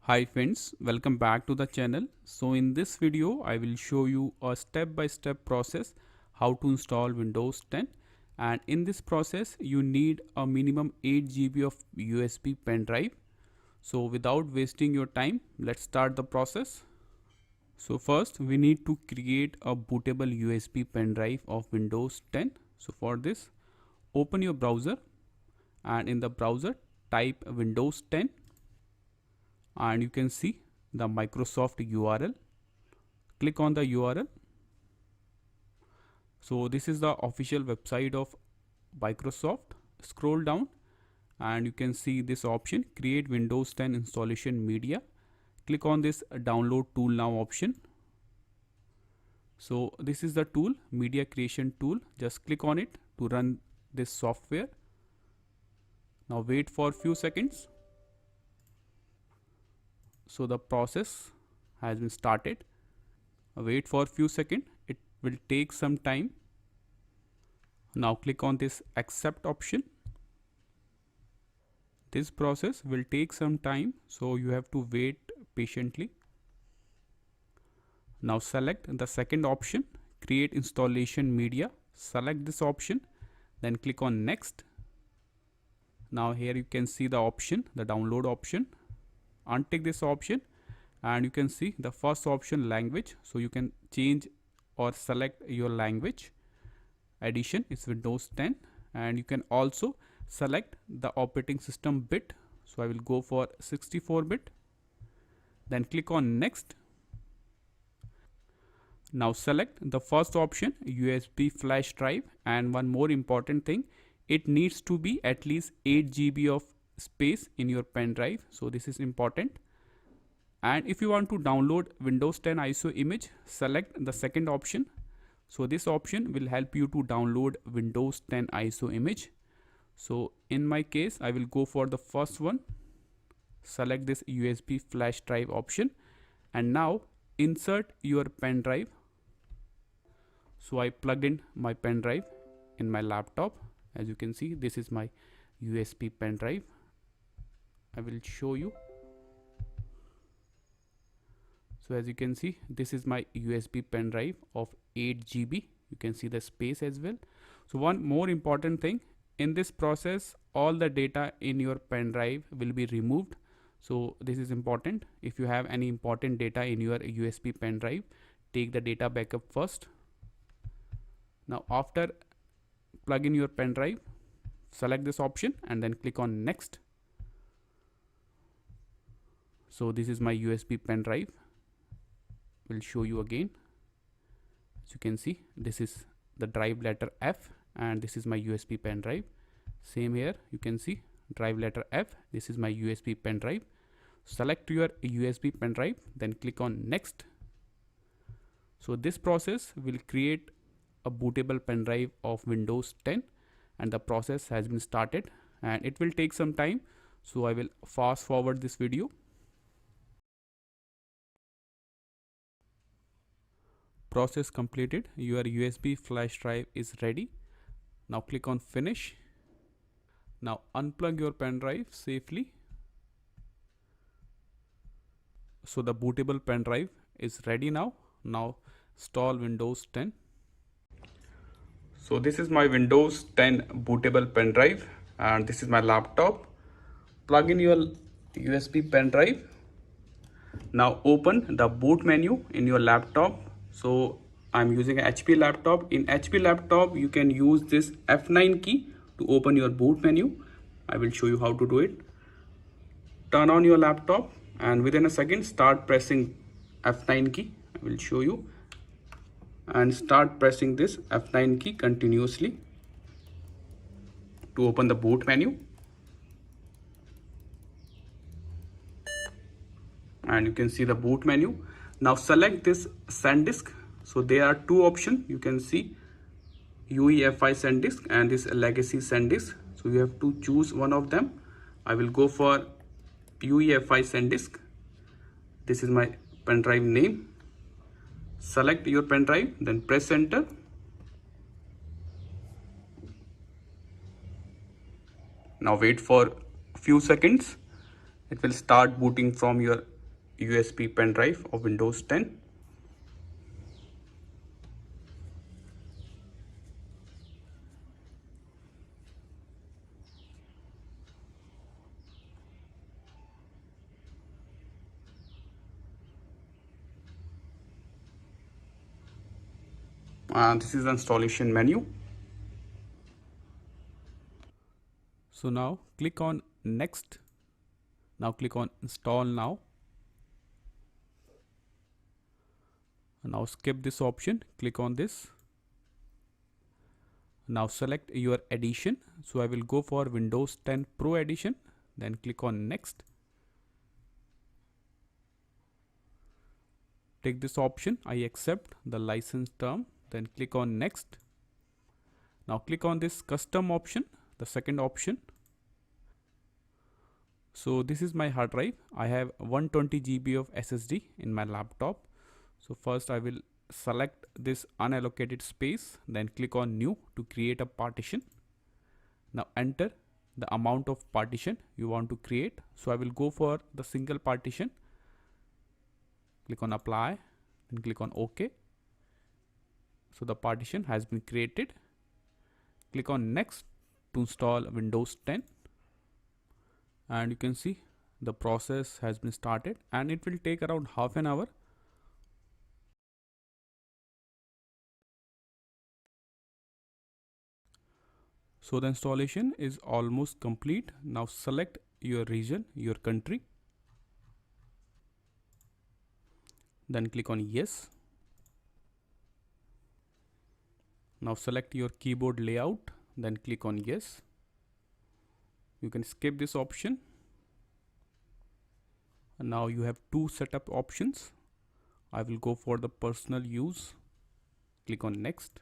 Hi friends, welcome back to the channel. So in this video I will show you a step-by-step process how to install Windows 10, and in this process you need a minimum 8 GB of USB pen drive. So without wasting your time, let's start the process. So first we need to create a bootable USB pen drive of Windows 10. So for this, open your browser and in the browser type Windows 10 and you can see the Microsoft URL. Click on the URL. So this is the official website of Microsoft. Scroll down and you can see this option, create Windows 10 installation media. Click on this download tool now option. So this is the tool, media creation tool. Just click on it to run this software. Now wait for few seconds. So the process has been started. Wait for few seconds, it will take some time. Now click on this accept option. This process will take some time, so you have to wait patiently. Now select the second option, create installation media. Select this option, then click on next. Now here you can see the option, the download option. Untick this option and you can see the first option, language. So you can change or select your language. Edition is Windows 10 and you can also select the operating system bit. So I will go for 64-bit. Then click on next. Now select the first option, USB flash drive, and one more important thing, it needs to be at least 8 GB of space in your pen drive. So this is important. And if you want to download Windows 10 ISO image, select the second option. So this option will help you to download Windows 10 ISO image. So in my case, I will go for the first one. Select this USB flash drive option and now insert your pen drive. So I plugged in my pen drive in my laptop. As you can see, this is my USB pen drive. I will show you. So as you can see, this is my USB pen drive of 8 GB. You can see the space as well. So one more important thing, in this process, all the data in your pen drive will be removed. So this is important. If you have any important data in your USB pen drive, take the data backup first. Now after plug in your pen drive, select this option and then click on next. So this is my USB pen drive. Will show you again. As you can see, this is the drive letter F and this is my USB pen drive. Same here, you can see drive letter F. This is my USB pen drive. Select your USB pen drive, then click on next. So this process will create a bootable pen drive of Windows 10 and the process has been started and it will take some time. So I will fast forward this video. Process completed. Your USB flash drive is ready. Now click on finish. Now unplug your pen drive safely. So the bootable pen drive is ready now. Now install Windows 10. So this is my Windows 10 bootable pen drive and this is my laptop. Plug in your USB pen drive. Now open the boot menu in your laptop. So I'm using an HP laptop. In HP laptop, you can use this F9 key to open your boot menu. I will show you how to do it. Turn on your laptop and within a second start pressing F9 key. I will show you. And start pressing this F9 key continuously to open the boot menu. And you can see the boot menu. Now select this SanDisk. So there are two options. You can see UEFI SanDisk and this legacy SanDisk. So you have to choose one of them. I will go for UEFI SanDisk. This is my pen drive name. Select your pen drive, then press enter. Now wait for a few seconds. It will start booting from your USB pen drive of Windows 10. This is the installation menu. So now click on next. Now click on install now. Now skip this option, click on this. Now select your edition. So I will go for Windows 10 Pro Edition, then click on next. Take this option, I accept the license term, then click on next. Now click on this custom option, the second option. So this is my hard drive. I have 120 GB of SSD in my laptop. So first I will select this unallocated space, then click on new to create a partition. Now enter the amount of partition you want to create. So I will go for the single partition. Click on apply and click on OK. So the partition has been created. Click on next to install Windows 10. And you can see the process has been started and it will take around half an hour. So the installation is almost complete. Now select your region, your country. Then click on yes. Now select your keyboard layout, then click on yes. You can skip this option. And now you have two setup options. I will go for the personal use. Click on next.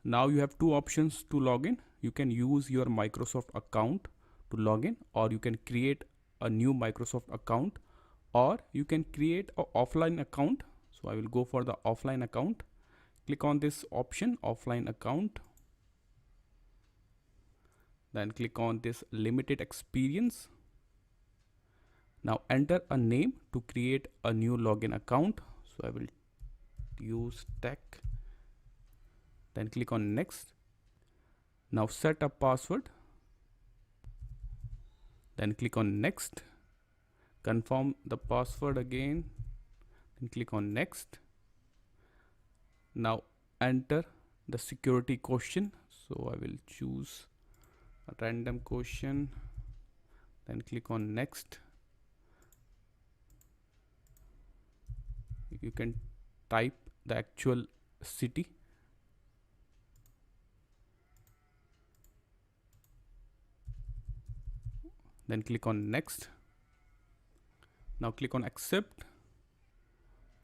Now you have two options to log in. You can use your Microsoft account to log in, or you can create a new Microsoft account, or you can create an offline account. So I will go for the offline account. Click on this option, offline account. Then click on this limited experience. Now enter a name to create a new login account. So I will use tech. Then click on next. Now set a password. Then click on next. Confirm the password again. Then click on next. Now enter the security question. So I will choose a random question. Then click on next. You can type the actual city. Then click on next. Now click on accept,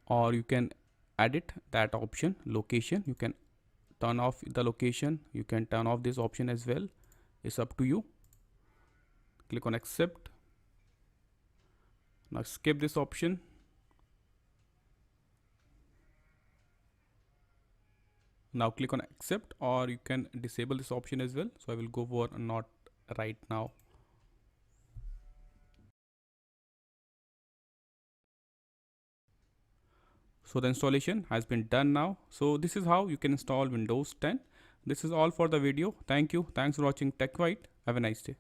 or you can edit that option, location. You can turn off the location. You can turn off this option as well. It's up to you. Click on accept. Now skip this option. Now click on accept, or you can disable this option as well. So I will go for not right now. So the installation has been done now. So this is how you can install Windows 10. This is all for the video. Thank you. Thanks for watching TechWhite. Have a nice day.